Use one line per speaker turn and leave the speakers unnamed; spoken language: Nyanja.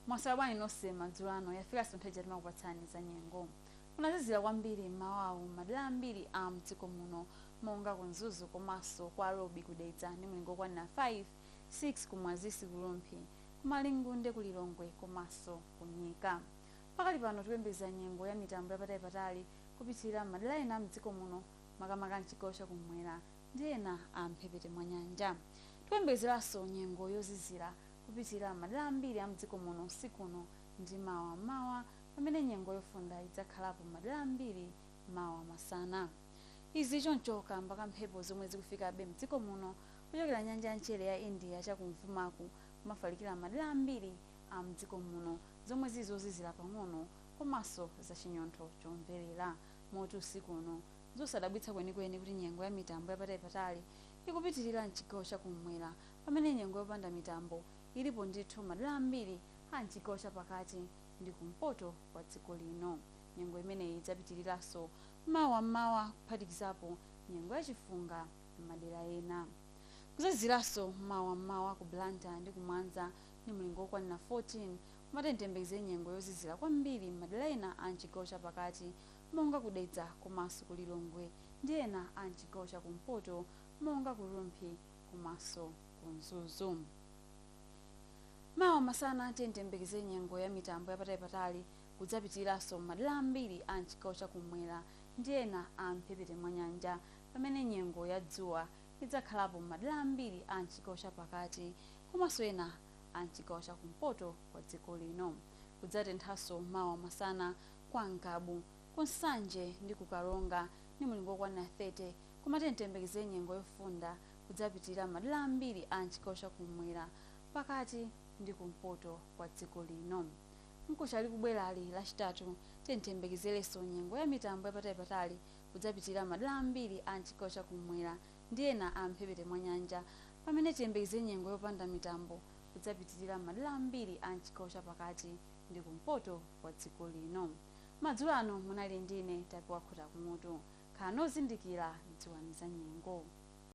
Mwasabani nonse madzulo ano yafika sonthaja timakupatsani za nyengo. Kunazizira kwambiri mmawawu madera ambiri a mdziko muno monga kunzuzu komanso kwa Robi kudedza ndi mlingo kwanina 5-6 kumwazisi kulumphi kumalingunde kulilongwe komanso kunyika. Pakali pano tikuyembekeza nyengo ya mitambo yapatali kupitirira madera ena a mdziko muno makamaka mchigawo chakumwera ndi ena a mphepete mwa nyanja. Tikuyembekezeranso nyengo yozizira kupitirira madera ambiri a mdziko muno usiku uno ndi mawa pamene nyengo yofunda idzakhalapo madera ambiri mawa masana. Izi choncho kamba ka mphepo zomwe zikufikabe mdziko muno kuchokera nyanja yanchere ya India chakumvumaku kumafalikira madera ambiri a mdziko muno zomwe zizozizira pang'ono komanso zachinyontho chomverera. Moti usiku uno zosadabwitsa kwenikweni kuti nyengo ya mitambo yapatali ikupitirira mchigawo chakumwera pamene nyengo yopanda mitambo ilipo ndithu madera ambiri a mchigawo chapakati ndi kumpoto kwa dziko lino. Nyengo imeneyi idzapitiriranso mawa kuphatikizapo nyengo yachifunga m'madera ena. Kuzaziranso mawa ku Blantyre ndi kumwanza ndi mlingo wokwanira 14 kumatentembeze nyengo yozizira kwambiri m'madera ena a mchigawo chapakati monga kudedza komanso kulilongwe ndi ena a mchigawo chakumpoto monga kulumphi komanso kunzuzu. Mawa masana tiyembekeze nyengo ya mitambo yapatali kudzapitiriranso madera ambiri a mchigawo chakumwera ndi ena a mphepete mwa nyanja pamene nyengo ya dzuwa idzakhalapo madera ambiri a mchigawo chapakati komanso ena a mchigawo chakumpoto kwa dziko lino. Kudzatenthanso mawa masana kwa Ngabu, Nsanje ndi Kukalonga ndi mlingo wokwanira 30 kumatentembeze nyengo yofunda kudzapitirira madera ambiri a mchigawo chakumwera pakati ndi kumpoto kwa dziko lino. Mkuchali kubwerali lachitatu tiyembekeze nyengo ya mitambo yapatali kudzapitirira madera ambiri a mchigawo chakumwera ndi ena a mphepete mwa nyanja pamene tiyembekeze nyengo yopanda mitambo kudzapitirira madera ambiri a mchigawo chapakati ndi kumpoto kwa dziko lino. Madzulo ano munali ndine Tapiwa Khuta kumutu khala nozindikira dziwani za nyengo.